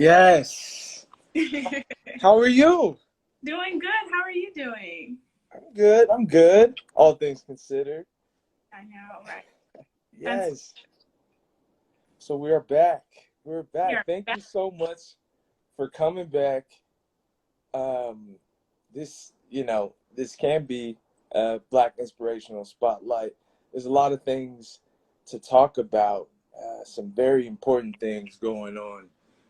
Yes. How are you? Doing good. How are you doing? I'm good. I'm good. All things considered. I know, right? That's Yes. So we are back. We're back. you're Thank back. you so much for coming back. Um, this can be a Black inspirational spotlight. There's a lot of things to talk about. Some very important things going on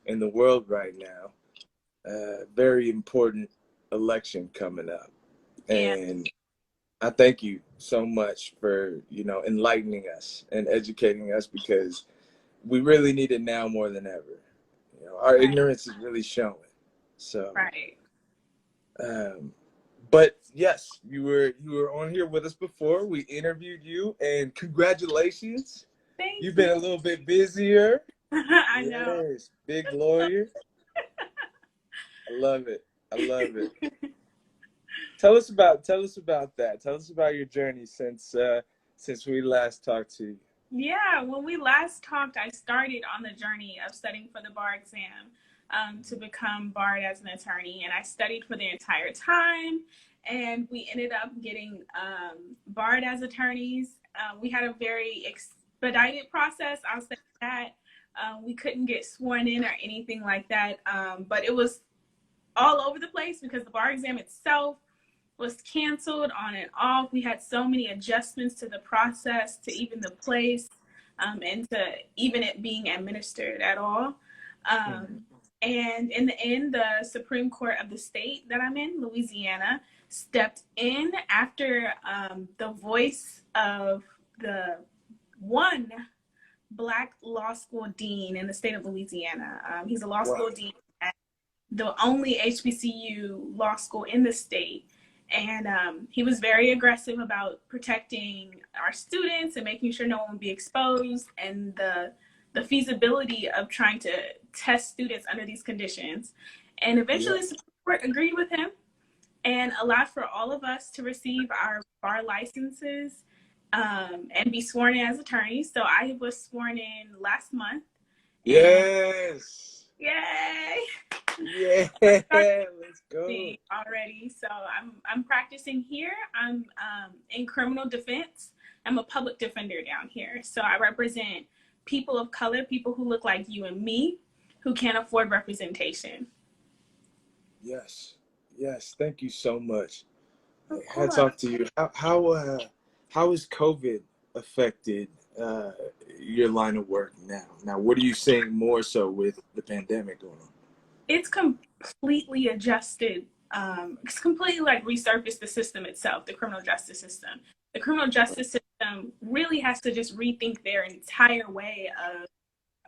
in the world right now. Very important election coming up. Yeah, And I thank you so much for, enlightening us and educating us because we really need it now more than ever. Our right, ignorance is really showing. So, right. um, but yes, you were on here with us before. We interviewed you, and congratulations. Thank You've been you. a little bit busier. I know. Yes, big lawyer. I love it. I love it. Tell us about that. Tell us about your journey since we last talked to you. Yeah, when we last talked, I started on the journey of studying for the bar exam to become barred as an attorney, and I studied for the entire time. And we ended up getting barred as attorneys. We had a very expedited process. I'll say that. We couldn't get sworn in or anything like that, but it was all over the place because the bar exam itself was canceled on and off. We had so many adjustments to the process, to even the place, and to even it being administered at all. Um, and in the end, the Supreme Court of the state that I'm in, Louisiana, stepped in after the voice of the one Black law school dean in the state of Louisiana. He's a law Wow. school dean at the only HBCU law school in the state. And he was very aggressive about protecting our students and making sure no one would be exposed, and the feasibility of trying to test students under these conditions. And Yeah. eventually, the Supreme Court agreed with him and allowed for all of us to receive our bar licenses and be sworn in as attorneys. So I was sworn in last month, and Yes. yay! Yeah. I started Let's go. already. So I'm practicing here. I'm in criminal defense. I'm a public defender down here. So I represent people of color, people who look like you and me, who can't afford representation. Yes. Yes. Thank you so much. Of Hats course. off to you. How has COVID affected uh, your line of work now? Now, what are you seeing more so with the pandemic going on? It's completely adjusted. It's completely like resurfaced the system itself, the criminal justice system. The criminal justice system really has to just rethink their entire way of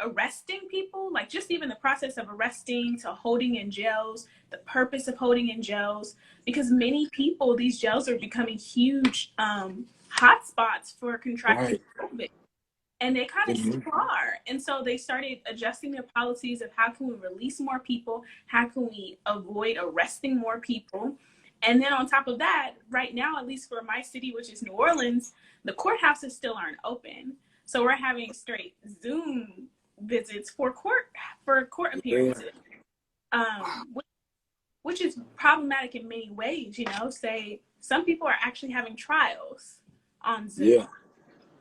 arresting people, like just even the process of arresting to holding in jails, the purpose of holding in jails, because many people, these jails are becoming huge hotspots for contracting Right. COVID. And they kind of Mhm. still are. And so they started adjusting their policies of how can we release more people? How can we avoid arresting more people? And then on top of that, right now, at least for my city, which is New Orleans, the courthouses still aren't open. So we're having straight Zoom visits for court Yeah. appearances, which is problematic in many ways. Say some people are actually having trials on Zoom, Yeah.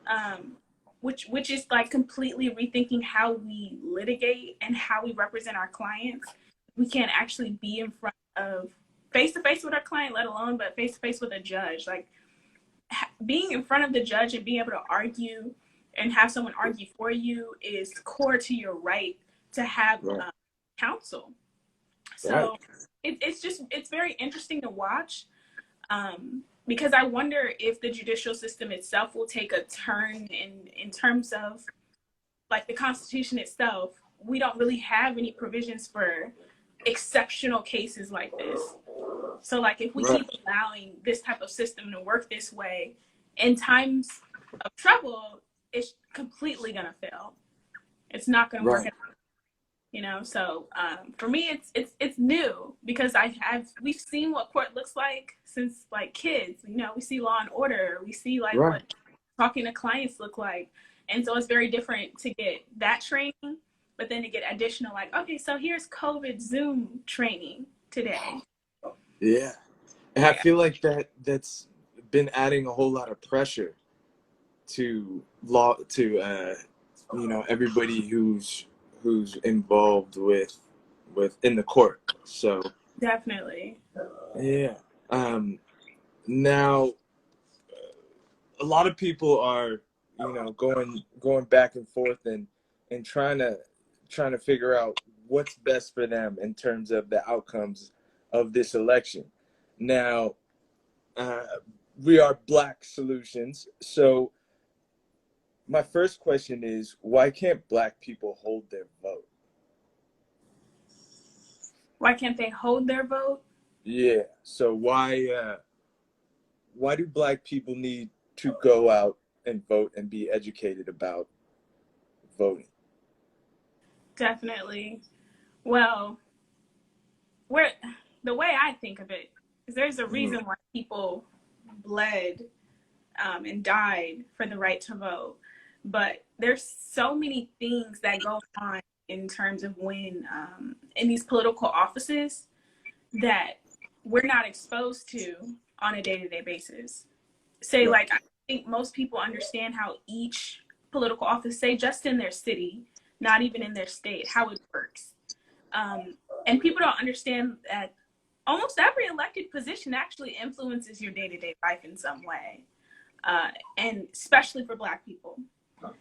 um, which is like completely rethinking how we litigate and how we represent our clients. We can't actually be in front of face to face with our client, let alone but face to face with a judge. Like being in front of the judge and being able to argue and have someone argue for you is core to your right to have Right. counsel. Right. So it's very interesting to watch, because I wonder if the judicial system itself will take a turn in terms of like the Constitution itself. We don't really have any provisions for exceptional cases like this. So like if we Right. keep allowing this type of system to work this way in times of trouble, it's completely gonna fail. It's not gonna work Right. at all. So for me it's new because we've seen what court looks like since like kids. We see Law and Order, we see like Right. what talking to clients look like, and so it's very different to get that training but then to get additional, like, okay, so here's COVID Zoom training today. Yeah. And I Yeah, feel like that's been adding a whole lot of pressure to law to everybody who's involved with in the court. So definitely. yeah. Now a lot of people are going back and forth and trying to figure out what's best for them in terms of the outcomes of this election. Now, uh, we are Black Solutions, so my first question is, why can't Black people hold their vote? Why can't they hold their vote? Yeah. So why do Black people need to go out and vote and be educated about voting? Definitely. Well, where the way I think of it is there's a Mhm. reason why people bled and died for the right to vote. But there's so many things that go on in terms of when in these political offices that we're not exposed to on a day-to-day basis. Say, Right. like, I think most people understand how each political office, say just in their city, not even in their state, how it works. And people don't understand that almost every elected position actually influences your day-to-day life in some way, and especially for Black people.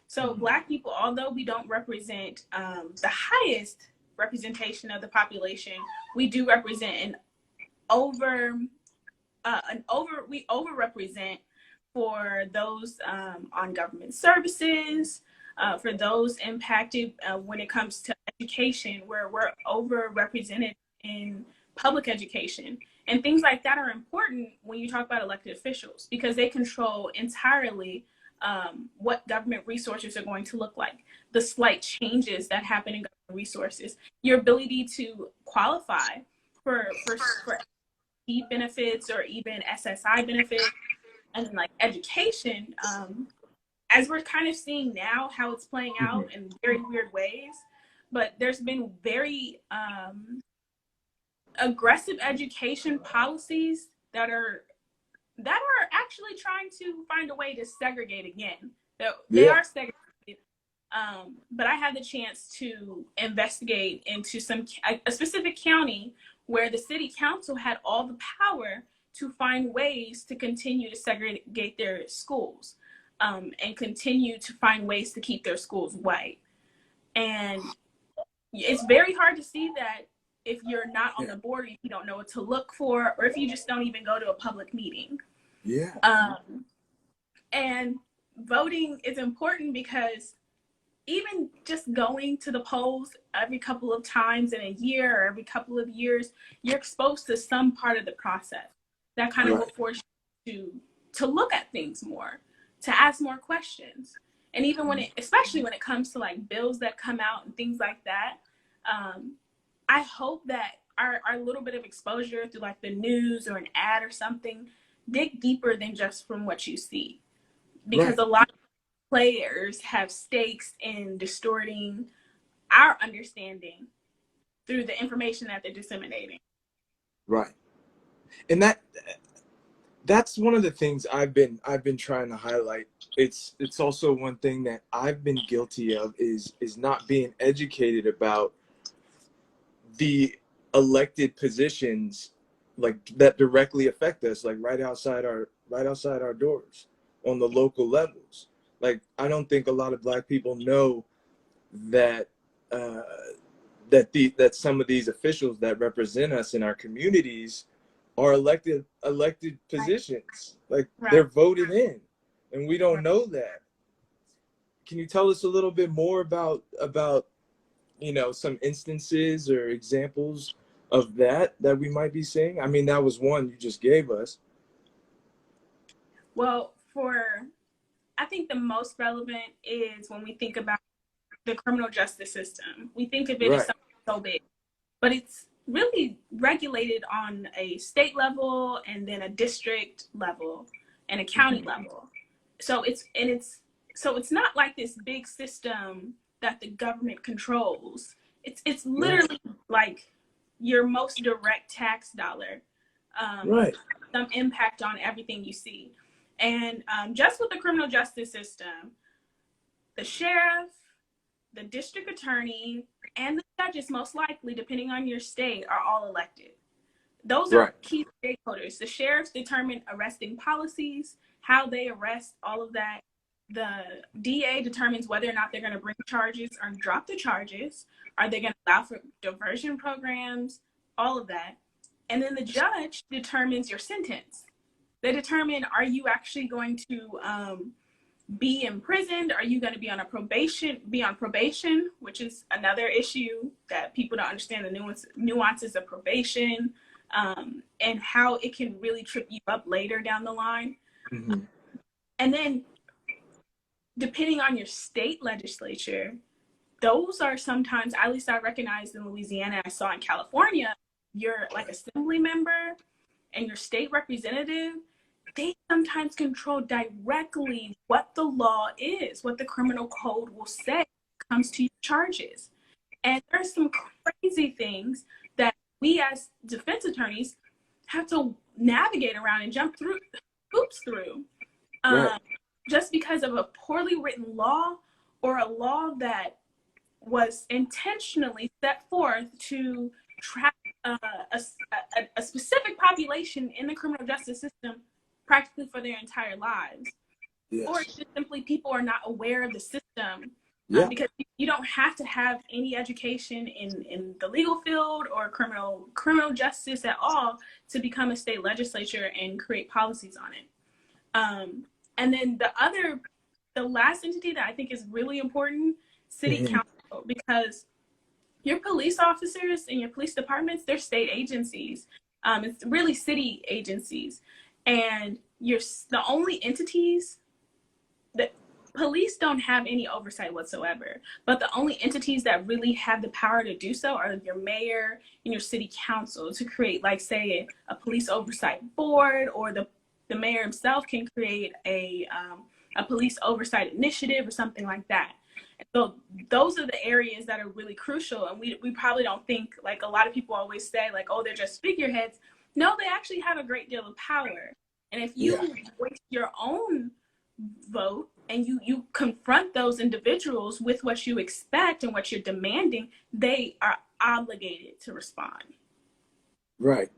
So Mhm. Black people, although we don't represent the highest representation of the population, we do represent over we overrepresent for those on government services, for those impacted when it comes to education, where we're overrepresented in public education. And things like that are important when you talk about elected officials because they control entirely what government resources are going to look like, the slight changes that happen in government resources, your ability to qualify for benefits or even SSI benefits, and like education, as we're kind of seeing now how it's playing Mhm. out in very weird ways. But there's been very aggressive education policies that are actually trying to find a way to segregate again. They Yeah. are segregated. But I had the chance to investigate into a specific county where the city council had all the power to find ways to continue to segregate their schools, and continue to find ways to keep their schools white. And it's very hard to see that if you're not on Yeah. the board, if you don't know what to look for, or if you just don't even go to a public meeting. Yeah. Um, and voting is important because even just going to the polls every couple of times in a year or every couple of years, you're exposed to some part of the process that kind of will Right. force you to look at things more, to ask more questions. And even when especially when it comes to like bills that come out and things like that, um, I hope that our little bit of exposure through like the news or an ad or something dig deeper than just from what you see. Because Right. a lot of players have stakes in distorting our understanding through the information that they're disseminating. Right. And that's one of the things I've been trying to highlight. It's also one thing that I've been guilty of is not being educated about the elected positions like that directly affect us, like right outside our doors on the local levels. Like I don't think a lot of Black people know that uh, that some of these officials that represent us in our communities are elected Right. positions. Like Right. they're voted in, and we don't Right. know that. Can you tell us a little bit more about some instances or examples of that we might be seeing? I mean, that was one you just gave us. Well, I think the most relevant is when we think about the criminal justice system. We think of it as Right. something so big, but it's really regulated on a state level and then a district level and a county Mm-hmm. level. So it's not like this big system that the government controls. It's literally like your most direct tax dollar, Right. some impact on everything you see. And just with the criminal justice system, the sheriff, the district attorney, and the judges, most likely, depending on your state, are all elected. Those are key stakeholders. The sheriffs determine arresting policies, how they arrest, all of that. The DA determines whether or not they're going to bring charges or drop the charges. Are they going to allow for diversion programs? All of that. And then the judge determines your sentence. They determine, are you actually going to be imprisoned? Are you going to be on probation, which is another issue that people don't understand, the nuances of probation, and how it can really trip you up later down the line. Mm-hmm. And then depending on your state legislature, those are sometimes, at least I recognized in Louisiana, I saw in California, your like assembly member and your state representative, they sometimes control directly what the law is, what the criminal code will say when it comes to your charges. And there's some crazy things that we as defense attorneys have to navigate around and jump through hoops through, just because of a poorly written law or a law that was intentionally set forth to trap a specific population in the criminal justice system practically for their entire lives. Yes. Or just simply people are not aware of the system, because you don't have to have any education in the legal field or criminal justice at all to become a state legislature and create policies on it. And then the last entity that I think is really important, city council, because your police officers and your police departments, they're state agencies. It's really city agencies. And the only entities that police don't have any oversight whatsoever, but the only entities that really have the power to do so are your mayor and your city council to create, like, say, a police oversight board, or the mayor himself can create a police oversight initiative or something like that. And so those are the areas that are really crucial. And we probably don't think, like a lot of people always say, like, oh, they're just figureheads. No, they actually have a great deal of power. And if you voice your own vote and you confront those individuals with what you expect and what you're demanding, they are obligated to respond. Right.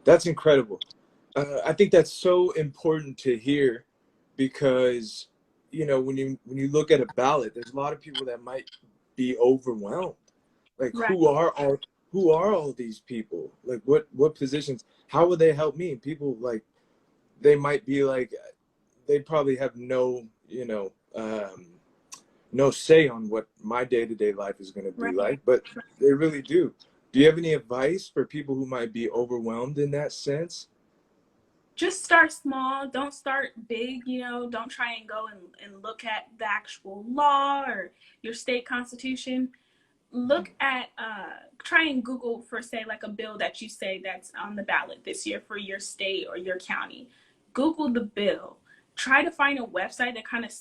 That's incredible. I think that's so important to hear, because, you know, when you look at a ballot, there's a lot of people that might be overwhelmed. Like, who are all these people? Like, what positions? How would they help me? And people, like, they might be like, they probably have no say on what my day-to-day life is going to be like, but they really do. Do you have any advice for people who might be overwhelmed in that sense? Just start small. Don't start big. Don't try and go and look at the actual law or your state constitution. Look at, try and Google for, say, like a bill that you say that's on the ballot this year for your state or your county. Google the bill. Try to find a website that kind of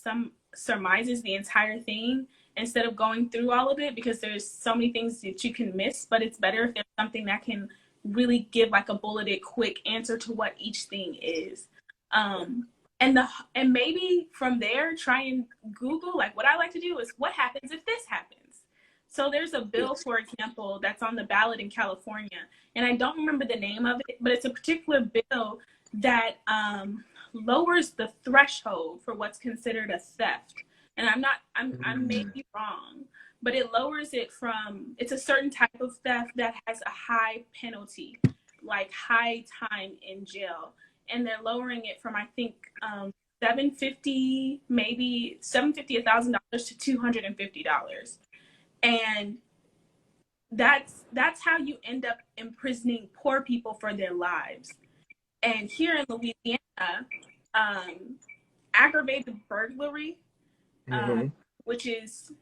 surmises the entire thing instead of going through all of it, because there's so many things that you can miss, but it's better if there's something that can really give like a bulleted quick answer to what each thing is. And maybe from there, try and Google, like, what I like to do is, what happens if this happens? So there's a bill, for example, that's on the ballot in California, and I don't remember the name of it, but it's a particular bill that lowers the threshold for what's considered a theft. And I may be wrong, but it lowers it from, it's a certain type of theft that has a high penalty, like high time in jail. And they're lowering it from, I think, $750, $1,000 to $250. And that's how you end up imprisoning poor people for their lives. And here in Louisiana, aggravated burglary, which is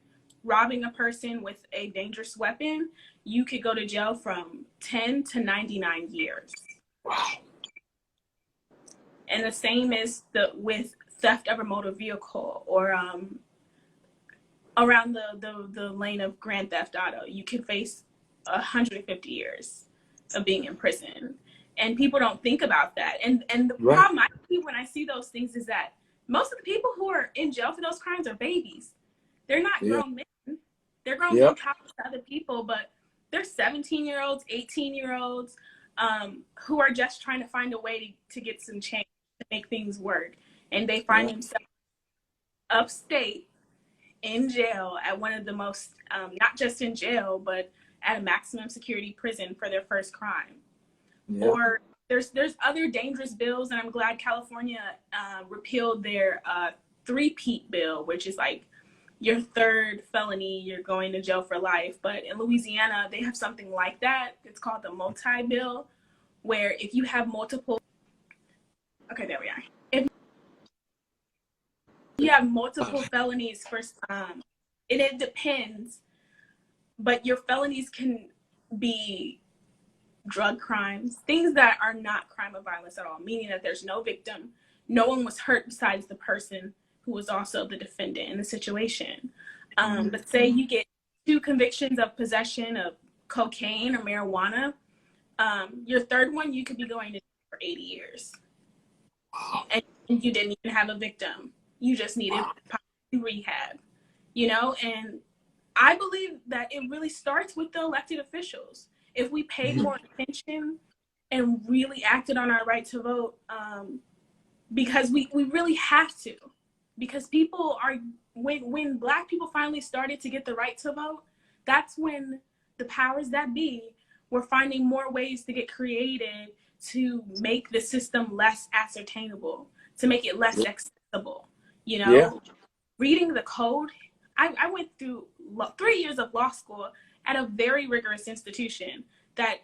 robbing a person with a dangerous weapon, you could go to jail from 10 to 99 years. Wow. And the same is with theft of a motor vehicle, or around the lane of Grand Theft Auto, you could face 150 years of being in prison. And people don't think about that. And the Right. problem I see when I see those things is that most of the people who are in jail for those crimes are babies. They're not Yeah. grown men. They're grown men Yep. talking to other people, but they're 17-year-olds, 18-year-olds who are just trying to find a way to get some change, to make things work. And they find Yeah. themselves upstate in jail at one of the most, not just in jail, but at a maximum security prison for their first crime. Yeah. Or there's other dangerous bills, and I'm glad California repealed their three-peat bill, which is like your third felony, you're going to jail for life. But in Louisiana, they have something like that. It's called the Multibill, where if you have multiple, okay, there we are. If you have multiple felonies for, it depends, but your felonies can be drug crimes, things that are not crime of violence at all, meaning that there's no victim, no one was hurt besides the person who was also the defendant in the situation. But say you get 2 convictions of possession of cocaine or marijuana, your third one, you could be going to jail for 80 years. And you didn't even have a victim. You just needed rehab, you know? And I believe that it really starts with the elected officials. If we paid more attention and really acted on our right to vote, because we really have to. Because people are, when Black people finally started to get the right to vote, that's when the powers that be were finding more ways to get created to make the system less ascertainable, to make it less accessible. You know, Yeah. reading the code, I went through 3 years of law school at a very rigorous institution that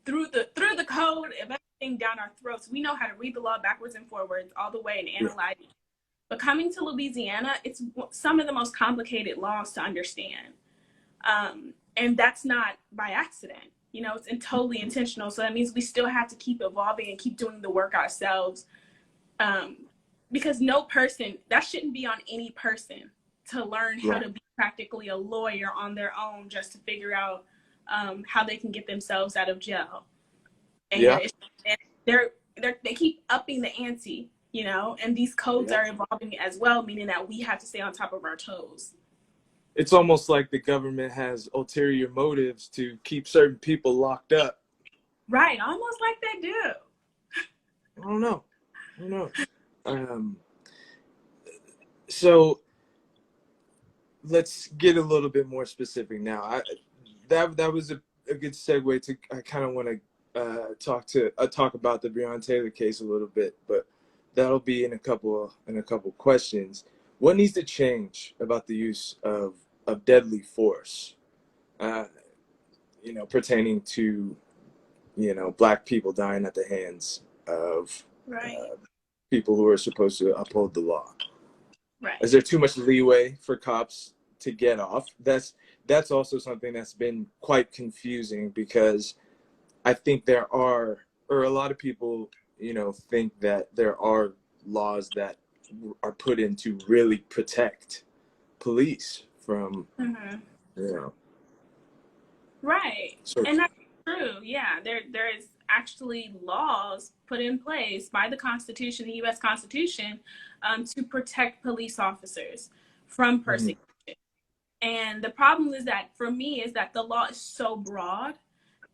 through the code of everything down our throats, we know how to read the law backwards and forwards all the way and analyze it. But coming to Louisiana, it's some of the most complicated laws to understand. And that's not by accident. You know, it's totally intentional. So that means we still have to keep evolving and keep doing the work ourselves. Because no person, that shouldn't be on any person to learn how to be practically a lawyer on their own just to figure out how they can get themselves out of jail. And they keep upping the ante, you know, and these codes are evolving as well, meaning that we have to stay on top of our toes. It's almost like the government has ulterior motives to keep certain people locked up. Right, almost like they do. I don't know. So let's get a little bit more specific now. That was a good segue to, I kind of want to talk about the Breonna Taylor case a little bit, but that'll be in a couple questions. What needs to change about the use of deadly force, you know, pertaining to, you know, Black people dying at the hands of people who are supposed to uphold the law? Right. Is there too much leeway for cops to get off? That's also something that's been quite confusing, because I think there are, or a lot of people, you know, think that there are laws that are put in to really protect police from, you know. Right. So, And that's true. Yeah, there is actually laws put in place by the Constitution, the U.S. Constitution, to protect police officers from persecution. And the problem is that, for me, is that the law is so broad,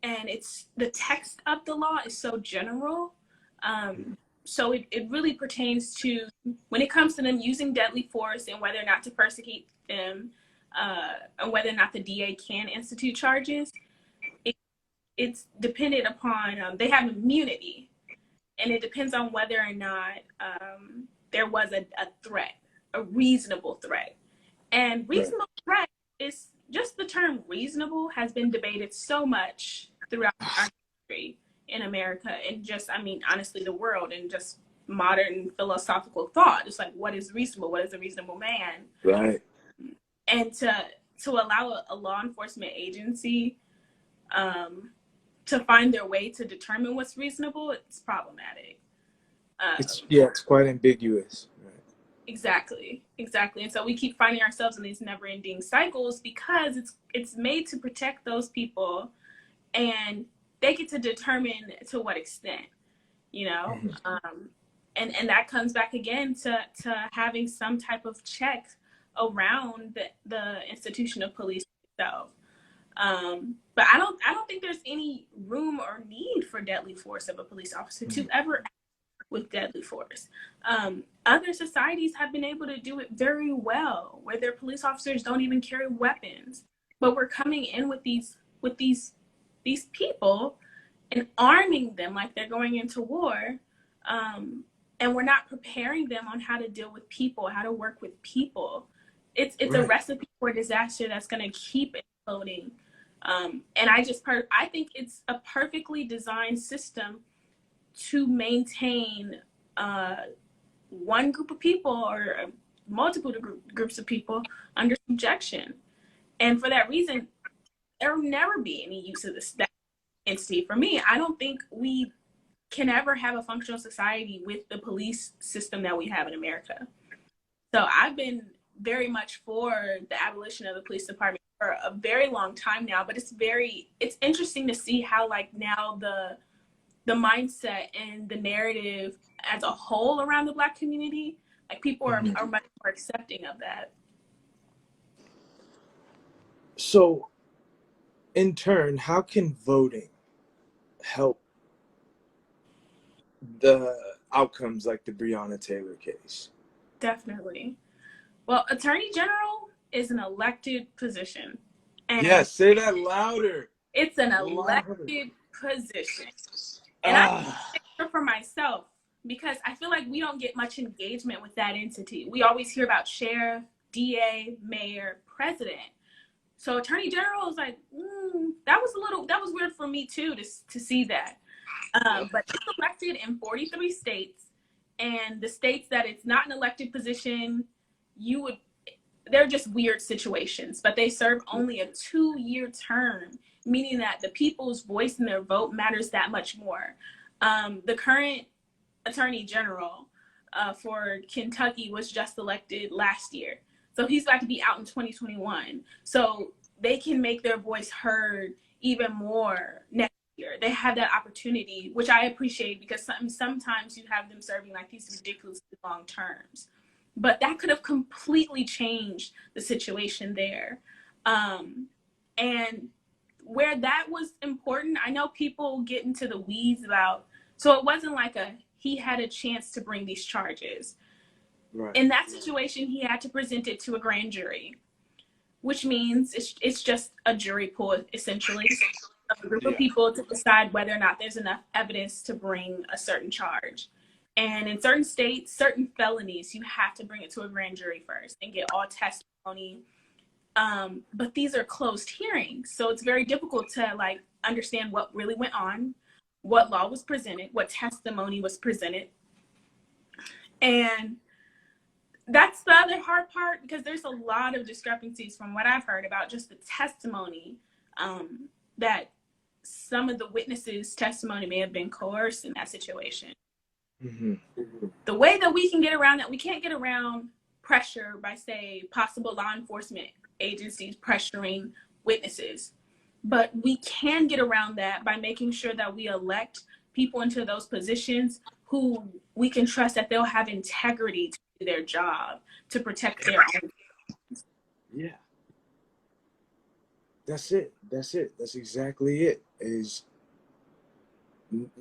and it's the text of the law is so general. So it really pertains to, when it comes to them using deadly force and whether or not to persecute them, and whether or not the DA can institute charges, it's dependent upon, they have immunity, and it depends on whether or not there was a threat, a reasonable threat. And reasonable threat is just, the term reasonable has been debated so much throughout our history in America, and just, I mean, honestly, the world, and just modern philosophical thought. It's like, what is reasonable? What is a reasonable man? right. And to allow a law enforcement agency to find their way to determine what's reasonable, it's problematic. It's quite ambiguous. Right. Exactly, exactly. And so we keep finding ourselves in these never-ending cycles because it's made to protect those people, and they get to determine to what extent, you know. Mhm. And that comes back again to having some type of check around the institution of police itself. But I don't think there's any room or need for deadly force of a police officer to Mhm. ever with deadly force. Other societies have been able to do it very well, where their police officers don't even carry weapons, but we're coming in with these people and arming them like they're going into war, and we're not preparing them on how to deal with people, how to work with people. It's a Right. recipe for disaster that's going to keep exploding. And I think it's a perfectly designed system to maintain uh, one group of people or multiple groups of people under subjection. And for that reason, there will never be any use of this that entity. For me, I don't think we can ever have a functional society with the police system that we have in America. So I've been very much for the abolition of the police department for a very long time now, but it's interesting to see how like now the mindset and the narrative as a whole around the Black community, like people Mhm. are much more accepting of that. So, in turn, how can voting help the outcomes like the Breonna Taylor case? Definitely. Well, attorney general is an elected position, and Yes, say that louder. it's an Louder. elected position. And I Ah. speak for myself because I feel like we don't get much engagement with that entity. We always hear about sheriff, DA, mayor, president. So attorney general is like, that was weird for me too to see that. But it's elected in 43 states, and the states that it's not an elected position, you would they're just weird situations, but they serve only a 2-year term, meaning that the people's voice and their vote matters that much more. The current attorney general for Kentucky was just elected last year. So he's about to be out in 2021. So they can make their voice heard even more next year. They have that opportunity, which I appreciate because sometimes you have them serving like these ridiculously long terms. But that could have completely changed the situation there. And where that was important, I know people get into the weeds about, so it wasn't like he had a chance to bring these charges. Right. In that situation, he had to present it to a grand jury, which means it's just a jury pool, essentially, of a group of Yeah. people to decide whether or not there's enough evidence to bring a certain charge. And in certain states, certain felonies, you have to bring it to a grand jury first and get all testimony. But these are closed hearings, so it's very difficult to like understand what really went on, what law was presented, what testimony was presented. And that's the other hard part because there's a lot of discrepancies from what I've heard about just the testimony, that some of the witnesses' testimony may have been coerced in that situation. Mm-hmm. The way that we can get around that, we can't get around pressure by, say, possible law enforcement agencies pressuring witnesses. But we can get around that by making sure that we elect people into those positions who we can trust that they'll have integrity to do their job, to protect their own. Yeah. That's it. That's it. That's exactly it.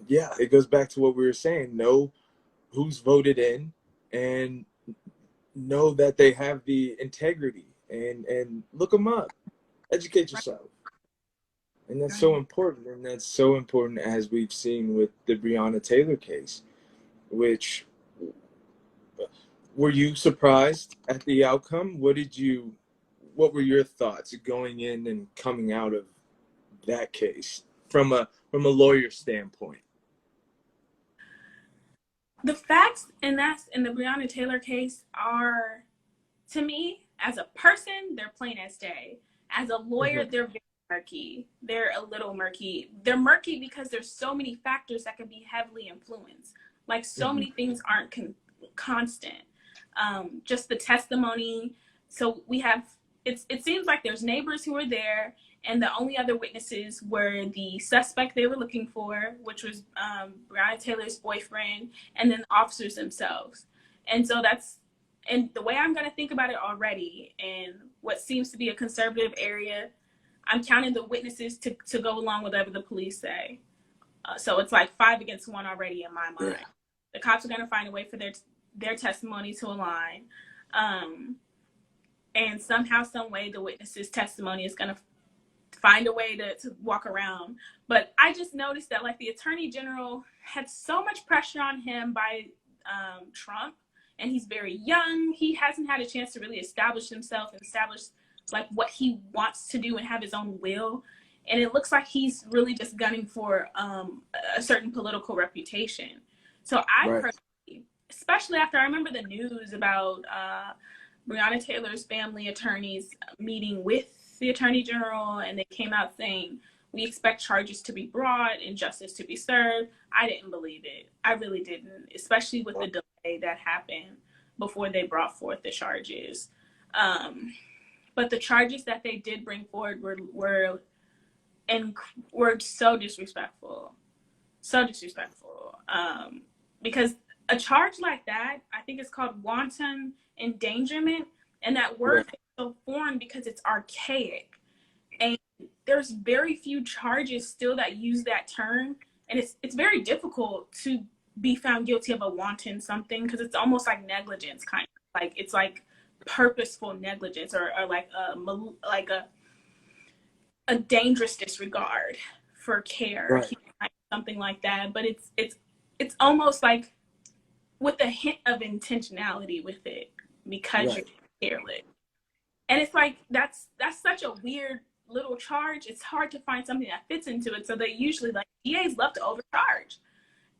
Yeah, it goes back to what we were saying. Know who's voted in and know that they have the integrity and look them up. Educate Right, yourself. And that's so right. important. And that's so important as we've seen with the Breonna Taylor case, which were you surprised at the outcome? What were your thoughts going in and coming out of that case from a lawyer standpoint? The facts in the Breonna Taylor case are, to me, as a person, they're plain as day. As a lawyer, Mm-hmm. they're very murky. They're a little murky. They're murky because there's so many factors that can be heavily influenced. Like so Mm-hmm. many things aren't constant. just the testimony. So we have, it seems like there's neighbors who were there, and the only other witnesses were the suspect they were looking for, which was Breonna Taylor's boyfriend, and then the officers themselves. And so and the way I'm going to think about it already, and what seems to be a conservative area, I'm counting the witnesses to go along with whatever the police say. So it's like 5 against 1 already in my mind. Yeah. The cops are going to find a way for their testimony to align. And somehow, some way, the witness's testimony is going to find a way to walk around. But I just noticed that, like, the attorney general had so much pressure on him by Trump, and he's very young. He hasn't had a chance to really establish himself and establish like what he wants to do and have his own will. And it looks like he's really just gunning for a certain political reputation. So I personally, especially after I remember the news about Breonna Taylor's family attorneys meeting with the attorney general, and they came out saying, we expect charges to be brought and justice to be served. I didn't believe it. I really didn't, especially with the delay that happened before they brought forth the charges. But the charges that they did bring forward were so disrespectful. So disrespectful. Because a charge like that, I think it's called wanton endangerment. And that word is so foreign because it's archaic. And there's very few charges still that use that term. And it's very difficult to be found guilty of a wanton something, because it's almost like negligence, kind of. Like, it's like purposeful negligence, or like a dangerous disregard for care, something like that. But it's almost like with a hint of intentionality with it, because you're careless. And it's like that's such a weird little charge. It's hard to find something that fits into it. So they usually, like, DAs love to overcharge.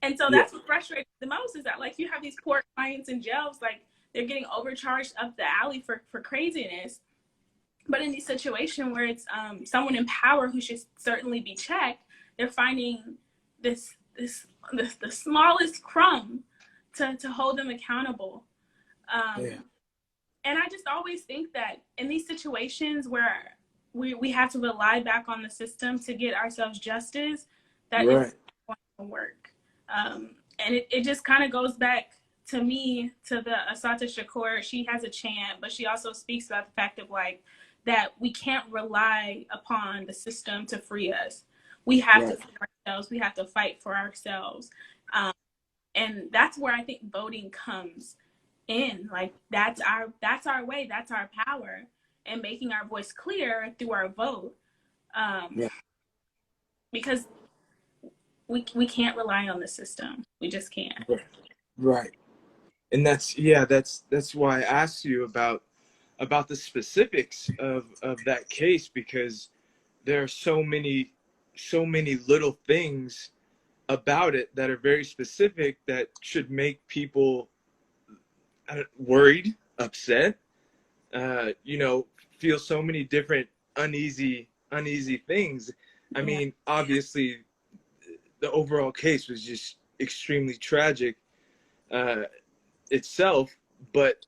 And so that's what frustrates the most, is that, like, you have these poor clients in jails, like, they're getting overcharged up the alley for craziness. But in these situations where it's someone in power who should certainly be checked, they're finding the smallest crumb to hold them accountable. And I just always think that in these situations where we have to rely back on the system to get ourselves justice, that is going to work. And it just kind of goes back to me, to the Assata Shakur. She has a chant, but she also speaks about the fact of, like, that we can't rely upon the system to free us. We have to free ourselves. We have to fight for ourselves. And that's where I think voting comes in. Like, that's our way, that's our power, and making our voice clear through our vote. Because we can't rely on the system. We just can't. Right. And that's why I asked you about the specifics of that case, because there are so many little things about it that are very specific that should make people worried, upset, feel so many different uneasy things. I mean, obviously the overall case was just extremely tragic itself, but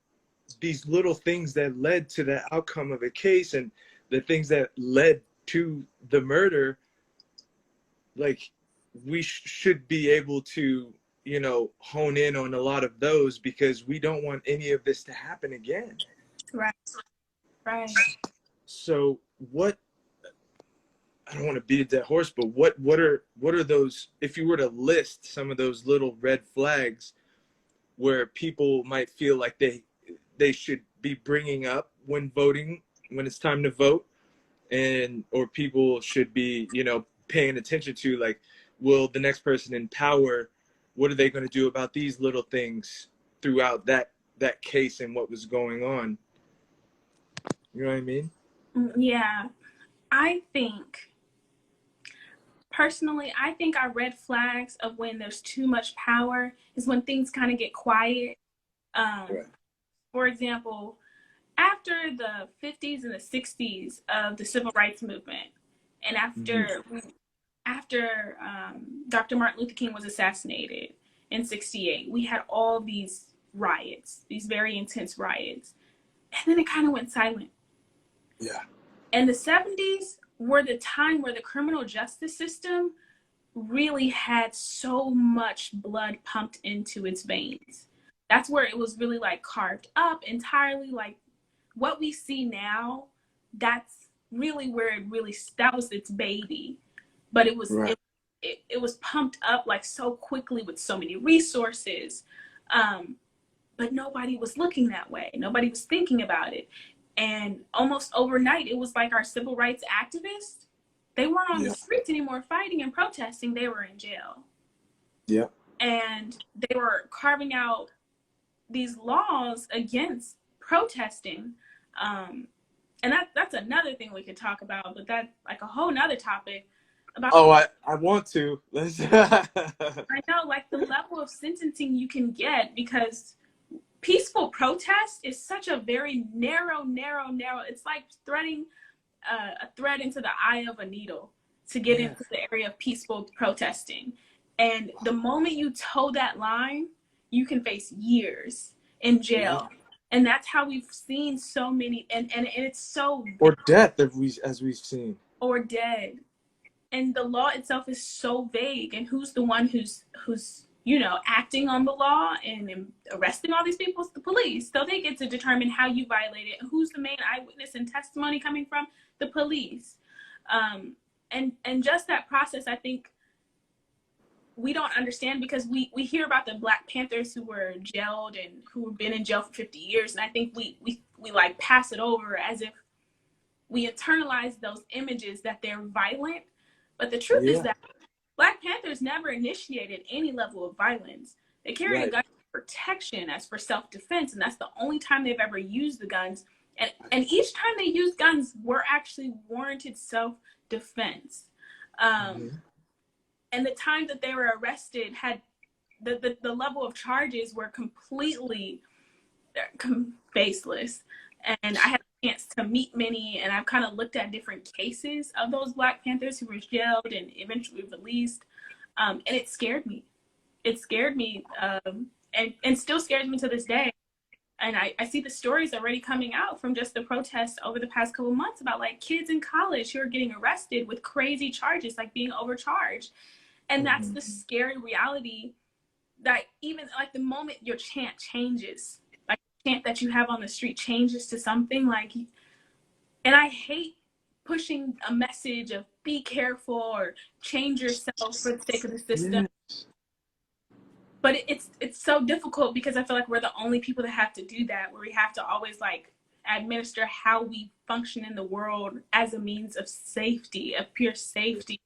these little things that led to the outcome of a case, and the things that led to the murder, like, we should be able to, hone in on a lot of those, because we don't want any of this to happen again. Right. So I don't want to beat a dead horse, but what are those, if you were to list some of those little red flags where people might feel like they should be bringing up when it's time to vote, or people should be, paying attention to, like, will the next person in power, what are they going to do about these little things throughout that case and what was going on? You know what I mean? Yeah. Personally, I think our red flags of when there's too much power is when things kind of get quiet. For example, after the 50s and the 60s of the civil rights movement, and after Dr. Martin Luther King was assassinated in 68, we had all these riots, these very intense riots. And then it kind of went silent. Yeah. And the 70s were the time where the criminal justice system really had so much blood pumped into its veins. That's where it was really like carved up entirely. Like what we see now, that's really where that was its baby. But Right. it was pumped up like so quickly with so many resources. But nobody was looking that way. Nobody was thinking about it. And almost overnight, it was like our civil rights activists, they weren't on the Yeah. streets anymore fighting and protesting. They were in jail. Yeah. And they were carving out these laws against protesting. And that's another thing we could talk about, but that's like a whole nother topic about. Oh, I want to. Let's. I know, like the level of sentencing you can get, because peaceful protest is such a very narrow. It's like threading a thread into the eye of a needle to get into the area of peaceful protesting. And the moment you toe that line, you can face years in jail. Yeah. And that's how we've seen so many, and it's so, Or death, as we've seen. or dead. And the law itself is so vague. And who's the one who's acting on the law and arresting all these people? It's the police. So they get to determine how you violate it. Who's the main eyewitness and testimony coming from? The police. And just that process, I think we don't understand, because we hear about the Black Panthers who were jailed and who have been in jail for 50 years. And I think we like pass it over as if we internalize those images that they're violent. But the truth is that Black Panthers never initiated any level of violence. They carried a gun for protection, as for self-defense, and that's the only time they've ever used the guns. And each time they used guns were actually warranted self-defense. And the time that they were arrested had the level of charges were completely baseless. And I had a chance to meet many, and I've kind of looked at different cases of those Black Panthers who were jailed and eventually released. And it scared me. It scared me, and still scares me to this day. And I see the stories already coming out from just the protests over the past couple of months about like kids in college who are getting arrested with crazy charges, like being overcharged. And that's the scary reality, that even like the moment your chant changes, like the chant that you have on the street changes to something like, and I hate pushing a message of be careful or change yourself for the sake of the system. Yes. But it's so difficult, because I feel like we're the only people that have to do that, where we have to always like administer how we function in the world as a means of safety, of pure safety.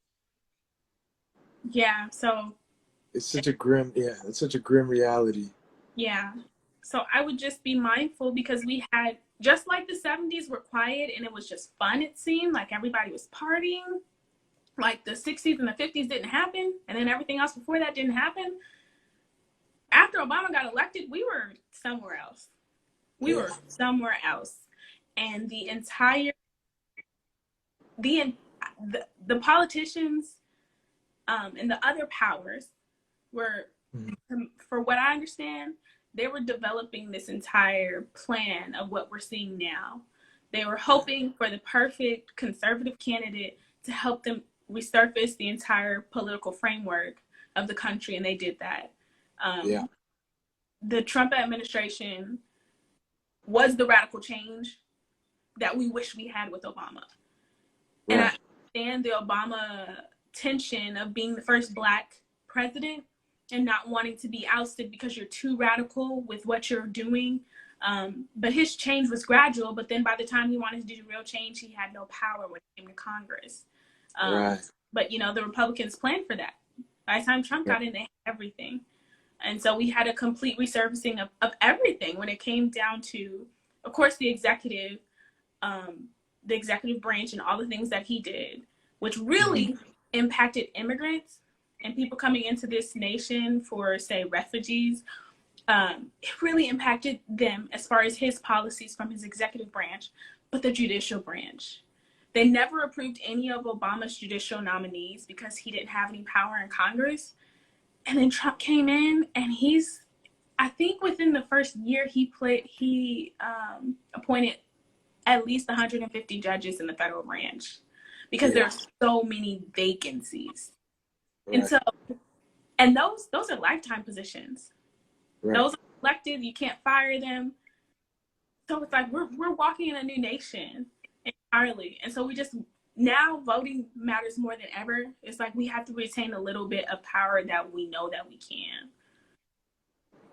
Yeah, so It's such a grim reality. yeah. So I would just be mindful, because we had, just like the 70s were quiet and it was just fun, it seemed like everybody was partying, like the 60s and the 50s didn't happen, and then everything else before that didn't happen. After Obama got elected, we were somewhere else. We were somewhere else. And the entire, the politicians and the other powers were, for what I understand, they were developing this entire plan of what we're seeing now. They were hoping for the perfect conservative candidate to help them resurface the entire political framework of the country, and they did that. The Trump administration was the radical change that we wish we had with Obama. And I understand the Obama tension of being the first Black president and not wanting to be ousted because you're too radical with what you're doing. But his change was gradual, but then by the time he wanted to do real change, he had no power when it came to Congress. But, the Republicans planned for that. By the time Trump got in, they had everything. And so we had a complete resurfacing of everything when it came down to, of course, the executive branch and all the things that he did, which really impacted immigrants and people coming into this nation for, say, refugees. It really impacted them as far as his policies from his executive branch, but the judicial branch. They never approved any of Obama's judicial nominees because he didn't have any power in Congress. And then Trump came in, and he's I think within the first year he appointed at least 150 judges in the federal branch because Yeah. there's so many vacancies. And Right. so, and those are lifetime positions. Right. Those are elected, you can't fire them. So it's like we're walking in a new nation entirely. And so we just now voting matters more than ever. It's like we have to retain a little bit of power that we know that we can.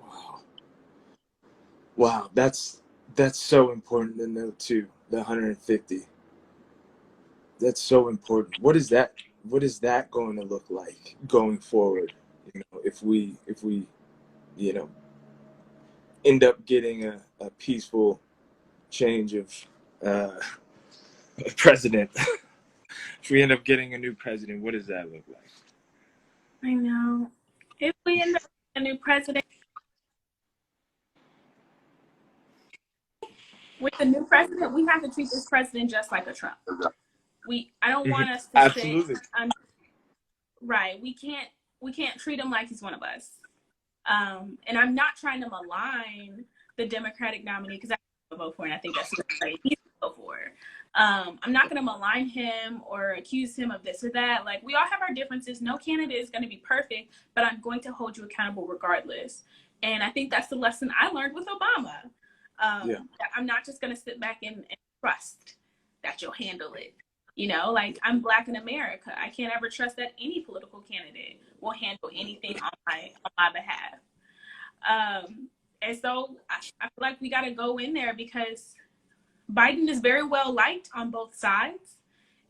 Wow. Wow. That's so important to know too. The 150. That's so important. What is that going to look like going forward? You know, if we you know end up getting a peaceful change of uh, president. If we end up getting a new president, what does that look like? I know. If we end up with a new president, with the new president, we have to treat this president just like a Trump. I don't want us to sit Absolutely. right. We can't treat him like he's one of us. And I'm not trying to malign the Democratic nominee because I don't vote for, and I think that's what he needs to vote for. I'm not going to malign him or accuse him of this or that. Like, we all have our differences. No candidate is going to be perfect, but I'm going to hold you accountable regardless. And I think that's the lesson I learned with Obama. Yeah. I'm not just going to sit back and trust that you'll handle it. You know, like, I'm Black in America. I can't ever trust that any political candidate will handle anything on my behalf. And so I feel like we got to go in there because Biden is very well liked on both sides,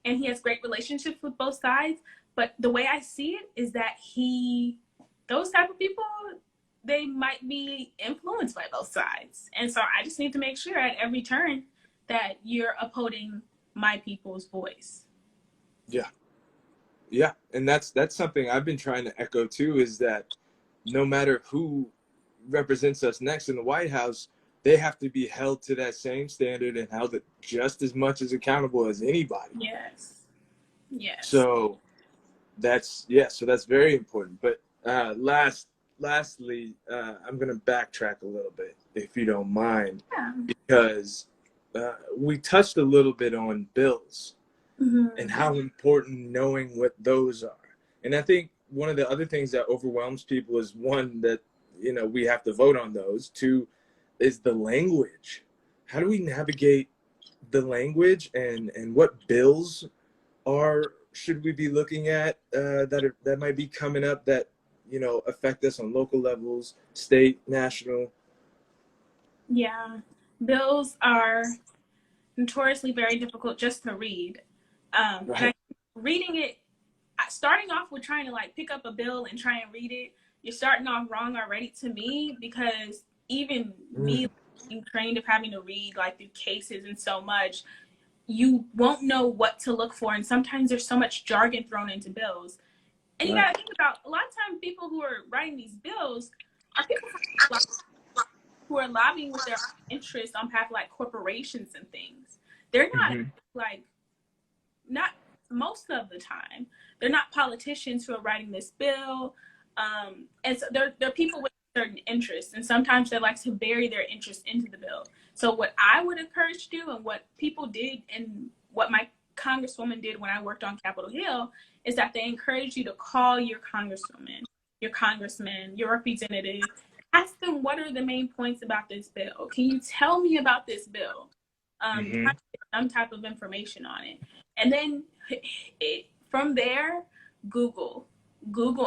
and he has great relationships with both sides. But the way I see it is that those type of people, they might be influenced by both sides. And so I just need to make sure at every turn that you're upholding my people's voice. Yeah. Yeah. And that's something I've been trying to echo too, is that no matter who represents us next in the White House, they have to be held to that same standard and held just as much as accountable as anybody. Yes. Yes. So so that's very important. But lastly, I'm going to backtrack a little bit, if you don't mind, Yeah. because we touched a little bit on bills and how important knowing what those are. And I think one of the other things that overwhelms people is, one, that we have to vote on those. Two is the language. How do we navigate the language, and what bills should we be looking at that might be coming up that affect us on local levels, state, national? Yeah. Bills are notoriously very difficult just to read. And reading it, starting off with trying to like pick up a bill and try and read it, you're starting off wrong already to me, because even me being trained of having to read like the cases and so much, you won't know what to look for. And sometimes there's so much jargon thrown into bills. And you got to think about, a lot of times people who are writing these bills are people who are lobbying with their interests on behalf of like corporations and things. They're not like, not most of the time, they're not politicians who are writing this bill. And so they're people with certain interests, and sometimes they like to bury their interests into the bill. So what I would encourage to do, and what people did, and what my congresswoman did when I worked on Capitol Hill, is that they encourage you to call your congresswoman, your congressman, your representative. Ask them, what are the main points about this bill? Can you tell me about this bill? Try to get some type of information on it. And then from there, Google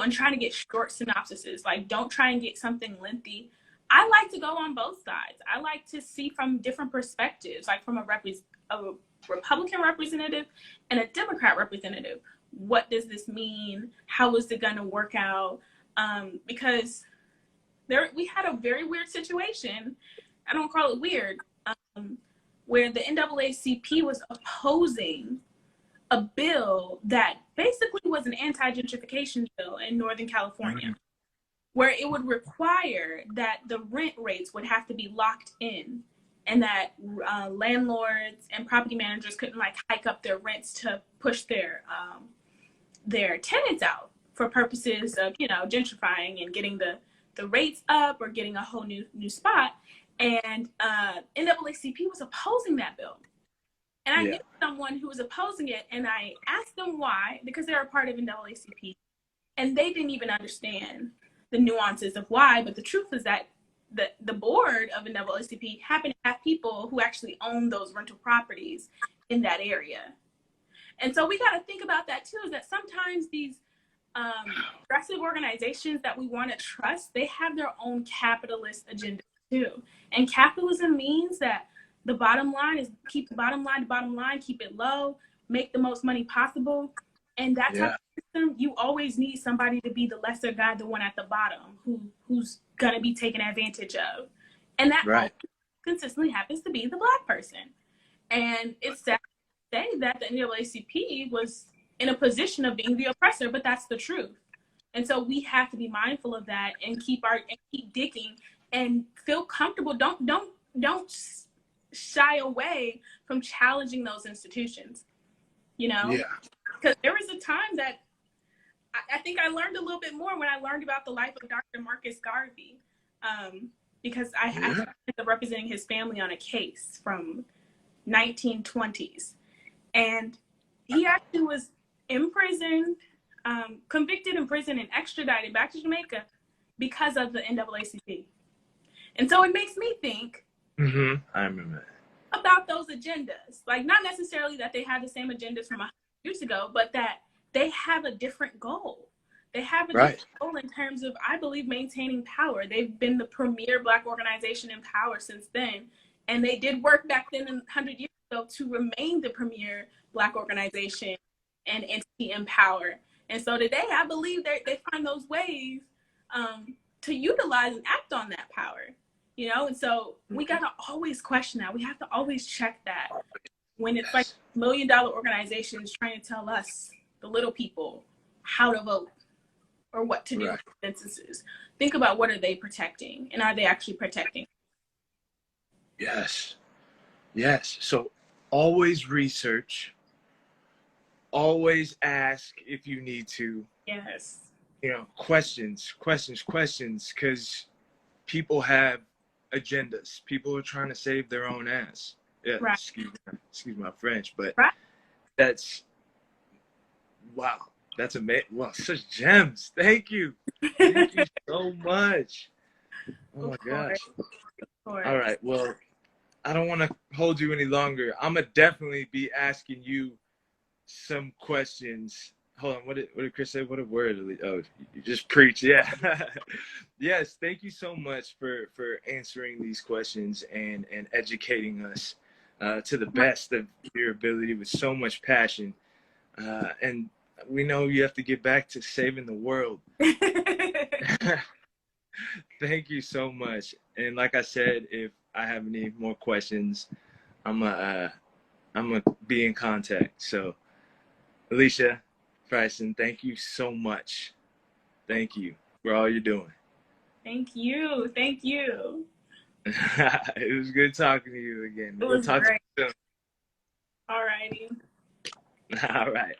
and try to get short synopsises. Like, don't try and get something lengthy. I like to go on both sides. I like to see from different perspectives, like from a Republican representative and a Democrat representative. What does this mean? How is it going to work out? Because we had a very weird situation. I don't call it weird, where the NAACP was opposing a bill that basically was an anti-gentrification bill in Northern California, where it would require that the rent rates would have to be locked in, and that landlords and property managers couldn't like hike up their rents to push their tenants out for purposes of gentrifying and getting the the rates up or getting a whole new spot. And NAACP was opposing that bill. And I knew someone who was opposing it, and I asked them why, because they're a part of NAACP. And they didn't even understand the nuances of why. But the truth is that the board of NAACP happened to have people who actually own those rental properties in that area. And so we got to think about that too, is that sometimes these progressive organizations that we want to trust, they have their own capitalist agenda too. And capitalism means that the bottom line is keep the bottom line, keep it low, make the most money possible. And that type of system, you always need somebody to be the lesser guy, the one at the bottom who's going to be taken advantage of. And that consistently happens to be the Black person. And it's sad to say that the NAACP was in a position of being the oppressor, but that's the truth. And so we have to be mindful of that and keep digging and feel comfortable. Don't shy away from challenging those institutions, you know? Yeah. Because there was a time that I think I learned a little bit more when I learned about the life of Dr. Marcus Garvey, because I ended up representing his family on a case from 1920s. And he actually was imprisoned, convicted, imprisoned, and extradited back to Jamaica because of the NAACP. And so it makes me think I remember about those agendas. Like, not necessarily that they had the same agendas from 100 years ago, but that they have a different goal. They have a different goal in terms of, I believe, maintaining power. They've been the premier Black organization in power since then. And they did work back then 100 years ago to remain the premier Black organization and entity in power. And so today, I believe they find those ways to utilize and act on that power, you know? And so we got to always question that. We have to always check that when it's like $1 million organizations trying to tell us, the little people, how to vote or what to do in censuses. Think about, what are they protecting, and are they actually protecting? Yes. So always research, always ask if you need to. Yes. You know, questions, because people have agendas. People are trying to save their own ass. Yeah, excuse my French, but that's, wow, that's amazing. Wow, such gems. Thank you so much. Oh my gosh. All right, well, I don't want to hold you any longer. I'm gonna definitely be asking you some questions. Hold on, what did Chris say? What a word! Oh, you just preach. Yeah. Yes, thank you so much for answering these questions and educating us to the best of your ability with so much passion. And we know you have to get back to saving the world. Thank you so much. And like I said, if I have any more questions, I'm gonna be in contact. So, Alicia Frison, thank you so much. Thank you for all you're doing. Thank you. It was good talking to you again. It was great. All righty. All right.